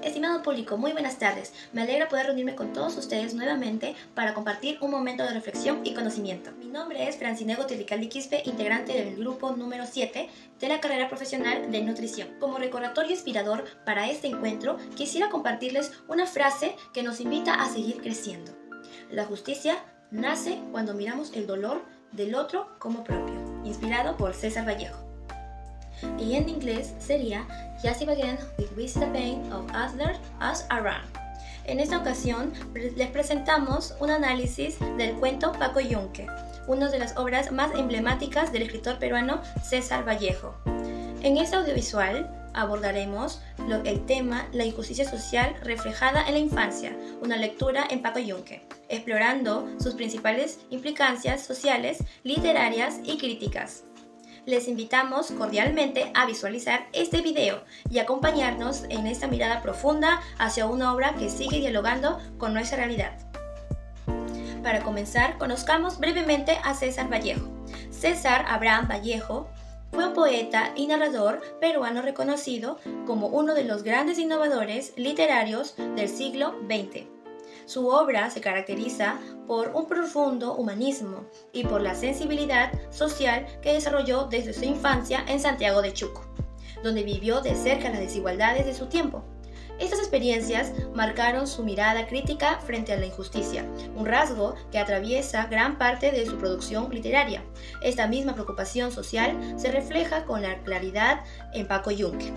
Estimado público, muy buenas tardes. Me alegra poder reunirme con todos ustedes nuevamente para compartir un momento de reflexión y conocimiento. Mi nombre es Francinego Telicaldi Quispe, integrante del grupo número 7 de la carrera profesional de nutrición. Como recordatorio inspirador para este encuentro, quisiera compartirles una frase que nos invita a seguir creciendo. La justicia nace cuando miramos el dolor del otro como propio, inspirado por César Vallejo. Y en inglés sería Just begin with the pain of others as around. En esta ocasión les presentamos un análisis del cuento Paco Yunque, una de las obras más emblemáticas del escritor peruano César Vallejo. En este audiovisual abordaremos el tema La injusticia social reflejada en la infancia, una lectura en Paco Yunque, explorando sus principales implicancias sociales, literarias y críticas. Les invitamos cordialmente a visualizar este video y acompañarnos en esta mirada profunda hacia una obra que sigue dialogando con nuestra realidad. Para comenzar, conozcamos brevemente a César Vallejo. César Abraham Vallejo fue un poeta y narrador peruano reconocido como uno de los grandes innovadores literarios del siglo XX. Su obra se caracteriza por un profundo humanismo y por la sensibilidad social que desarrolló desde su infancia en Santiago de Chuco, donde vivió de cerca las desigualdades de su tiempo. Estas experiencias marcaron su mirada crítica frente a la injusticia, un rasgo que atraviesa gran parte de su producción literaria. Esta misma preocupación social se refleja con la claridad en Paco Yunque,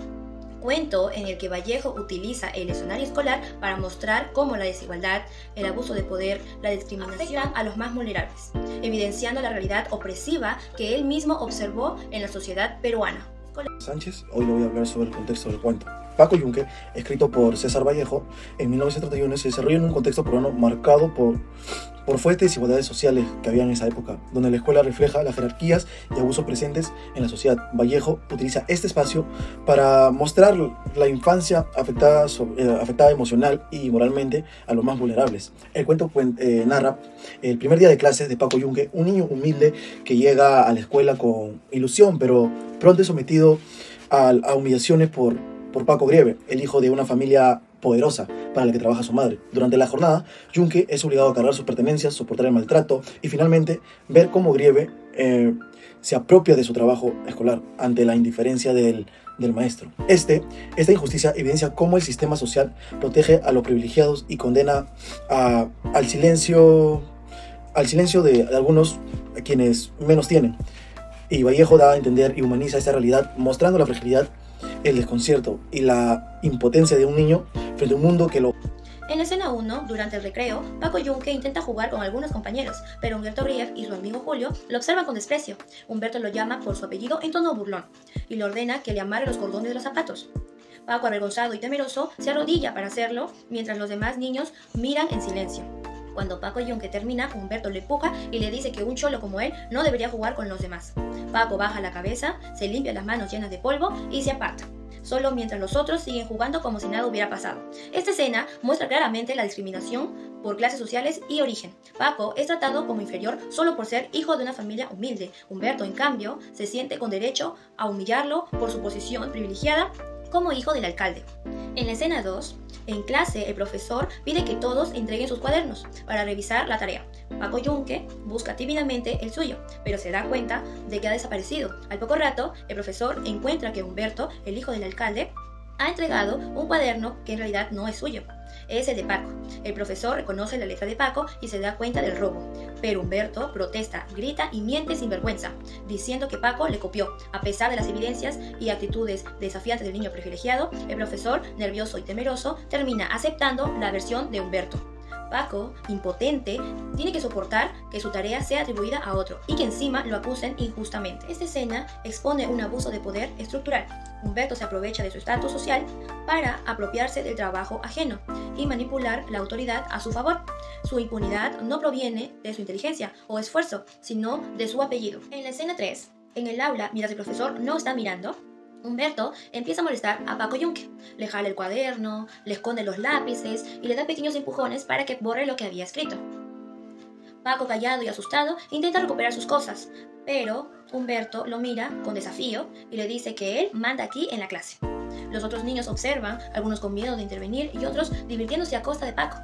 cuento en el que Vallejo utiliza el escenario escolar para mostrar cómo la desigualdad, el abuso de poder, la discriminación afectan a los más vulnerables, evidenciando la realidad opresiva que él mismo observó en la sociedad peruana. Sánchez, hoy le voy a hablar sobre el contexto del cuento. Paco Yunque, escrito por César Vallejo, en 1931 se desarrolla en un contexto peruano marcado por fuertes desigualdades sociales que había en esa época, donde la escuela refleja las jerarquías y abusos presentes en la sociedad. Vallejo utiliza este espacio para mostrar la infancia afectada emocional y moralmente a los más vulnerables. El cuento narra el primer día de clases de Paco Yunque, un niño humilde que llega a la escuela con ilusión, pero pronto es sometido a humillaciones por Paco Grieve, el hijo de una familia poderosa para la que trabaja su madre. Durante la jornada, Yunque es obligado a cargar sus pertenencias, soportar el maltrato y finalmente ver cómo Grieve se apropia de su trabajo escolar ante la indiferencia del maestro. Esta injusticia evidencia cómo el sistema social protege a los privilegiados y condena al silencio de algunos quienes menos tienen. Y Vallejo da a entender y humaniza esta realidad, mostrando la fragilidad, el desconcierto y la impotencia de un niño frente a un mundo que lo... En la escena 1, durante el recreo, Paco Yunque intenta jugar con algunos compañeros, pero Humberto Grieve y su amigo Julio lo observan con desprecio. Humberto lo llama por su apellido en tono burlón y le ordena que le amarre los cordones de los zapatos. Paco, avergonzado y temeroso, se arrodilla para hacerlo, mientras los demás niños miran en silencio. Cuando Paco Yunque termina, Humberto le empuja y le dice que un cholo como él no debería jugar con los demás. Paco baja la cabeza, se limpia las manos llenas de polvo y se aparta, solo mientras los otros siguen jugando como si nada hubiera pasado. Esta escena muestra claramente la discriminación por clases sociales y origen. Paco es tratado como inferior solo por ser hijo de una familia humilde. Humberto, en cambio, se siente con derecho a humillarlo por su posición privilegiada como hijo del alcalde. En la escena 2, en clase, el profesor pide que todos entreguen sus cuadernos para revisar la tarea. Paco Yunque busca tímidamente el suyo, pero se da cuenta de que ha desaparecido. Al poco rato, el profesor encuentra que Humberto, el hijo del alcalde, ha entregado un cuaderno que en realidad no es suyo. Es el de Paco. El profesor reconoce la letra de Paco y se da cuenta del robo. Pero Humberto protesta, grita y miente sin vergüenza, diciendo que Paco le copió. A pesar de las evidencias y actitudes desafiantes del niño privilegiado, el profesor, nervioso y temeroso, termina aceptando la versión de Humberto. Paco, impotente, tiene que soportar que su tarea sea atribuida a otro y que encima lo acusen injustamente. Esta escena expone un abuso de poder estructural. Humberto se aprovecha de su estatus social para apropiarse del trabajo ajeno y manipular la autoridad a su favor. Su impunidad no proviene de su inteligencia o esfuerzo, sino de su apellido. En la escena 3, en el aula, mientras el profesor no está mirando, Humberto empieza a molestar a Paco Yunque. Le jala el cuaderno, le esconde los lápices y le da pequeños empujones para que borre lo que había escrito. Paco, callado y asustado, intenta recuperar sus cosas, pero Humberto lo mira con desafío y le dice que él manda aquí en la clase. Los otros niños observan, algunos con miedo de intervenir y otros divirtiéndose a costa de Paco.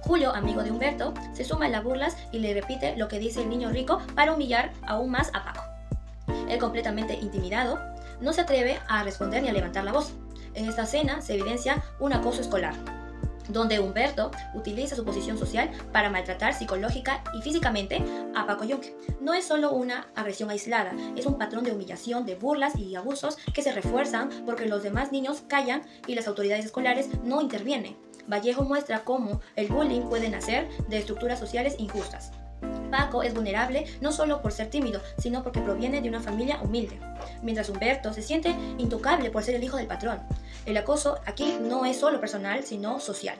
Julio, amigo de Humberto, se suma a las burlas y le repite lo que dice el niño rico para humillar aún más a Paco. Él, completamente intimidado, no se atreve a responder ni a levantar la voz. En esta escena se evidencia un acoso escolar, donde Humberto utiliza su posición social para maltratar psicológica y físicamente a Paco Yunque. No es solo una agresión aislada, es un patrón de humillación, de burlas y abusos que se refuerzan porque los demás niños callan y las autoridades escolares no intervienen. Vallejo muestra cómo el bullying puede nacer de estructuras sociales injustas. Paco es vulnerable no solo por ser tímido, sino porque proviene de una familia humilde, mientras Humberto se siente intocable por ser el hijo del patrón. El acoso aquí no es solo personal, sino social.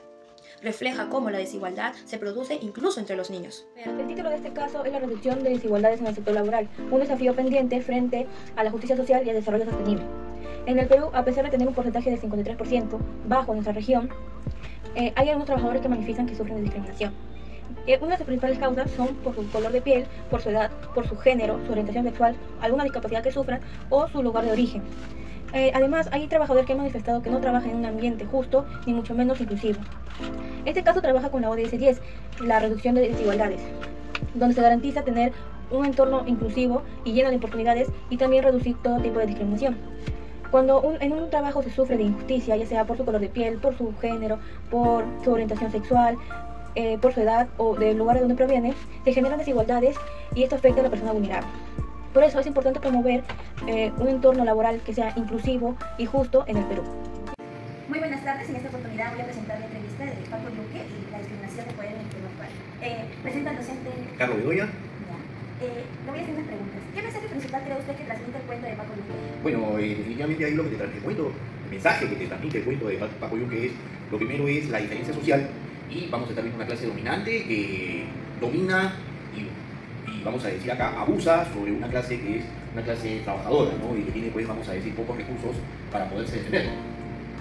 Refleja cómo la desigualdad se produce incluso entre los niños. El título de este caso es la reducción de desigualdades en el sector laboral, un desafío pendiente frente a la justicia social y al desarrollo sostenible. En el Perú, a pesar de tener un porcentaje de 53% bajo en nuestra región, hay algunos trabajadores que manifiestan que sufren de discriminación. Una de sus principales causas son por su color de piel, por su edad, por su género, su orientación sexual, alguna discapacidad que sufran o su lugar de origen. Además, hay trabajadores que han manifestado que no trabajan en un ambiente justo ni mucho menos inclusivo. Este caso trabaja con la ODS 10, la reducción de desigualdades, donde se garantiza tener un entorno inclusivo y lleno de oportunidades y también reducir todo tipo de discriminación. Cuando en un trabajo se sufre de injusticia, ya sea por su color de piel, por su género, por su orientación sexual, por su edad o del lugar de donde proviene, se generan desigualdades y esto afecta a la persona vulnerable. Por eso es importante promover un entorno laboral que sea inclusivo y justo en el Perú. Muy buenas tardes, en esta oportunidad voy a presentar la entrevista de Paco Yunque y la discriminación de poder en el Perú actual. Presenta al docente Carlos Bedoya. Le voy a hacer unas preguntas. ¿Qué mensaje principal cree usted que transmite el cuento de Paco Yunque? Bueno, definitivamente ahí lo que te transmite el cuento, el mensaje que te transmite el cuento de Paco Yunque es, lo primero es la diferencia social y vamos a estar viendo una clase dominante que domina y vamos a decir acá, abusa sobre una clase que es una clase trabajadora, ¿no? Y que tiene, pues, vamos a decir, pocos recursos para poderse defender.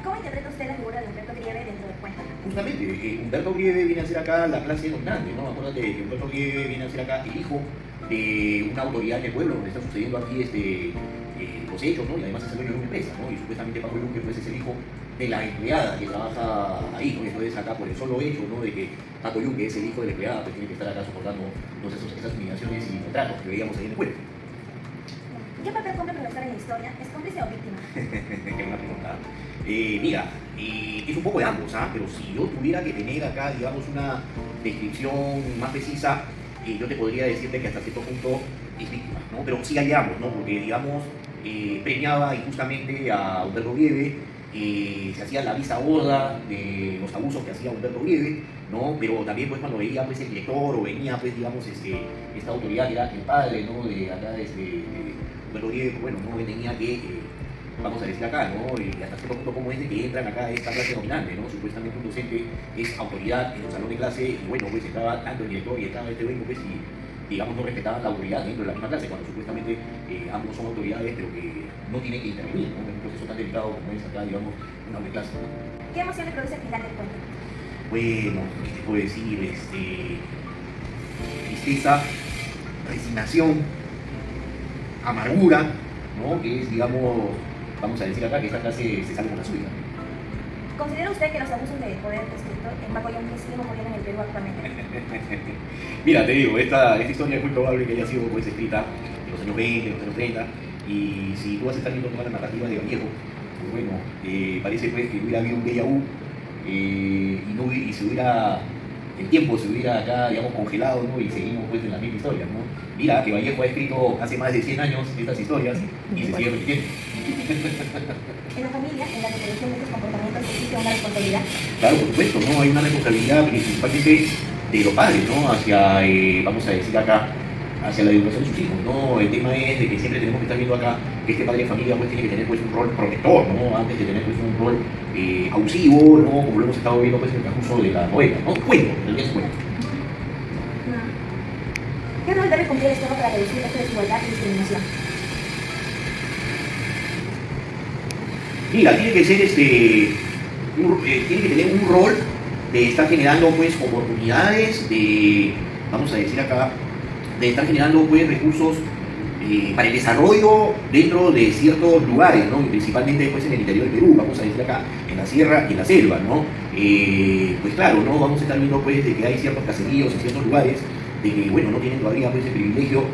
¿Cómo interpreta usted la figura de Humberto Grieve dentro del cuento? Justamente, Humberto Grieve viene a ser acá la clase dominante, ¿no? Acuérdate que Humberto Grieve viene a ser acá el hijo de una autoridad del pueblo, donde están sucediendo aquí los hechos, ¿no? Y además es el dueño de una empresa, ¿no? Y supuestamente Paco Yunque, pues, es el hijo de la empleada que trabaja ahí, ¿no? Entonces acá, por el solo hecho, ¿no?, de que Paco Yunque es el hijo de la empleada, pues tiene que estar acá soportando esas humillaciones y maltratos que veíamos ahí en el cuento. ¿Qué papel cumple el profesor en la historia? ¿Es cómplice o víctima? Qué buena pregunta. Mira, es un poco de ambos, ¿ah? Pero si yo tuviera que tener acá, digamos, una descripción más precisa, yo te podría decirte que hasta cierto punto es víctima, ¿no? Pero sí hay ambos, ¿no? Porque, digamos, premiaba injustamente a Humberto Grieve, se hacía la vista gorda de los abusos que hacía Humberto Grieve, ¿no? Pero también, pues, cuando veía, pues, el director o venía, pues, digamos, esta autoridad que era el padre, ¿no?, de acá, Humberto Grieve, pues, bueno, no tenía que, vamos a decir acá, ¿no?, y hasta cierto punto como es de que entran acá esta clase dominante, ¿no? Supuestamente un docente es autoridad en el salón de clase y, bueno, pues, estaba tanto el director y estaba este vengo, pues, y, digamos, no respetaban la autoridad dentro de la misma clase, cuando supuestamente ambos son autoridades, pero que no tienen que intervenir, ¿no?, en un proceso tan delicado como es acá, digamos, una aula de clase, ¿no? ¿Qué emoción le produce el final del cuento? Bueno, ¿qué te puedo decir? Tristeza, resignación, amargura, ¿no?, que es, digamos, vamos a decir acá, que esta clase se sale con la suya. ¿Considera usted que los abusos de poder descrito en Paco Yunque siguen ocurriendo en el Perú actualmente? Mira, te digo, esta historia es muy probable que haya sido, pues, escrita en los años 20, en los años 30, y si tú vas a estar viendo toda la narrativa de Vallejo, pues bueno, parece, pues, que hubiera habido un déjà vu, y se hubiera, el tiempo se hubiera acá, digamos, congelado, ¿no?, y seguimos, pues, en la misma historia, ¿no? Mira, que Vallejo ha escrito hace más de 100 años estas historias y se sigue repitiendo. ¿En la familia, en la reproducción de estos comportamientos, existe una responsabilidad? Claro, por supuesto, ¿no? Hay una responsabilidad principalmente de los padres, ¿no?, hacia, vamos a decir acá, hacia la educación de sus hijos, ¿no? El tema es de que siempre tenemos que estar viendo acá que este padre de familia, pues, tiene que tener, pues, un rol protector, ¿no?, antes de tener, pues, un rol abusivo, ¿no?, como lo hemos estado viendo, pues, en el transcurso de la novela, ¿no? Cuento, en realidad es cuento. ¿Qué rol debe cumplir el Estado para reducir esta desigualdad y discriminación? Mira, tiene que ser tiene que tener un rol de estar generando, pues, oportunidades, de, vamos a decir acá, de estar generando, pues, recursos para el desarrollo dentro de ciertos lugares, ¿no? Y principalmente pues, en el interior del Perú, vamos a decir acá, en la sierra y en la selva, ¿no? Pues claro, ¿no? Vamos a estar viendo pues, de que hay ciertos caseríos en ciertos lugares, de que bueno, no tienen todavía pues, el privilegio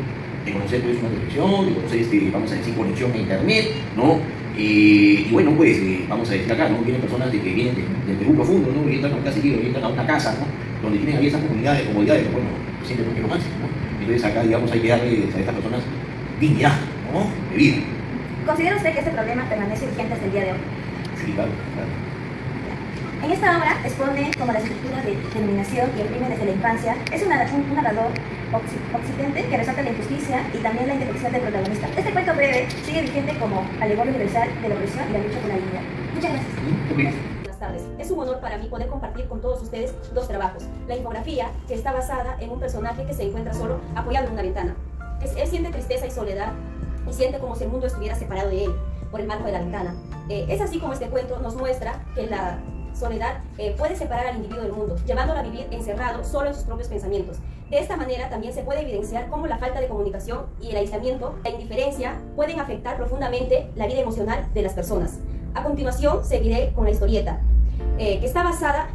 de conocer pues, una televisión, de conocer, vamos a decir, conexión a internet, ¿no? Y bueno, pues vamos a decir acá, ¿no? Vienen personas de que vienen del Perú profundo, ¿no? Y entran a un caserío, y entran a una casa, ¿no? Donde tienen ahí esas comodidades, bueno, sienten que lo máximo, ¿no? Entonces acá, digamos, hay que darles a estas personas dignidad, ¿no? De vida. ¿Considera usted que este problema permanece vigente hasta el día de hoy? Sí, claro, claro. En esta obra expone como las estructuras de denominación y el crimen desde la infancia. Es un narrador occidente que resalta la injusticia y también la intelección del protagonista. Este cuento breve sigue vigente como alegoría universal de la opresión y la lucha por la dignidad. Muchas gracias. Buenas tardes. Es un honor para mí poder compartir con todos ustedes dos trabajos. La infografía, que está basada en un personaje que se encuentra solo apoyado en una ventana. Él siente tristeza y soledad y siente como si el mundo estuviera separado de él por el marco de la ventana. Es así como este cuento nos muestra que la soledad puede separar al individuo del mundo, llevándolo a vivir encerrado solo en sus propios pensamientos. De esta manera también se puede evidenciar cómo la falta de comunicación y el aislamiento, la indiferencia, pueden afectar profundamente la vida emocional de las personas. A continuación seguiré con la historieta, que está basada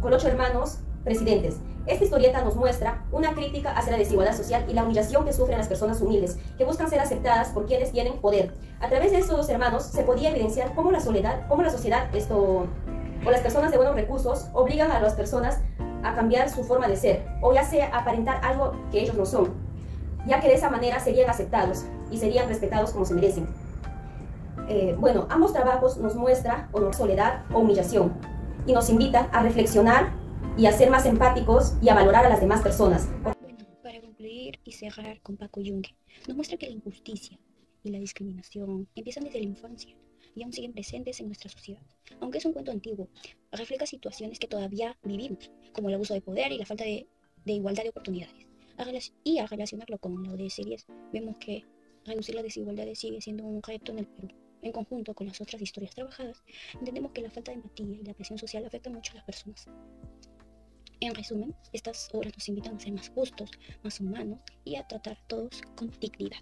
con 8 hermanos presidentes. Esta historieta nos muestra una crítica hacia la desigualdad social y la humillación que sufren las personas humildes, que buscan ser aceptadas por quienes tienen poder. A través de estos dos hermanos se podía evidenciar cómo la sociedad o las personas de buenos recursos obligan a las personas a cambiar su forma de ser, o ya sea aparentar algo que ellos no son, ya que de esa manera serían aceptados y serían respetados como se merecen. Bueno, ambos trabajos nos muestran o soledad o humillación y nos invitan a reflexionar y a ser más empáticos y a valorar a las demás personas. Bueno, para concluir y cerrar con Paco Yunque, nos muestra que la injusticia y la discriminación empiezan desde la infancia y aún siguen presentes en nuestra sociedad. Aunque es un cuento antiguo, refleja situaciones que todavía vivimos, como el abuso de poder y la falta de igualdad de oportunidades. Y al relacionarlo con lo de series, vemos que reducir las desigualdades sigue siendo un reto en el Perú. En conjunto con las otras historias trabajadas, entendemos que la falta de empatía y la presión social afectan mucho a las personas. En resumen, estas obras nos invitan a ser más justos, más humanos y a tratar a todos con dignidad.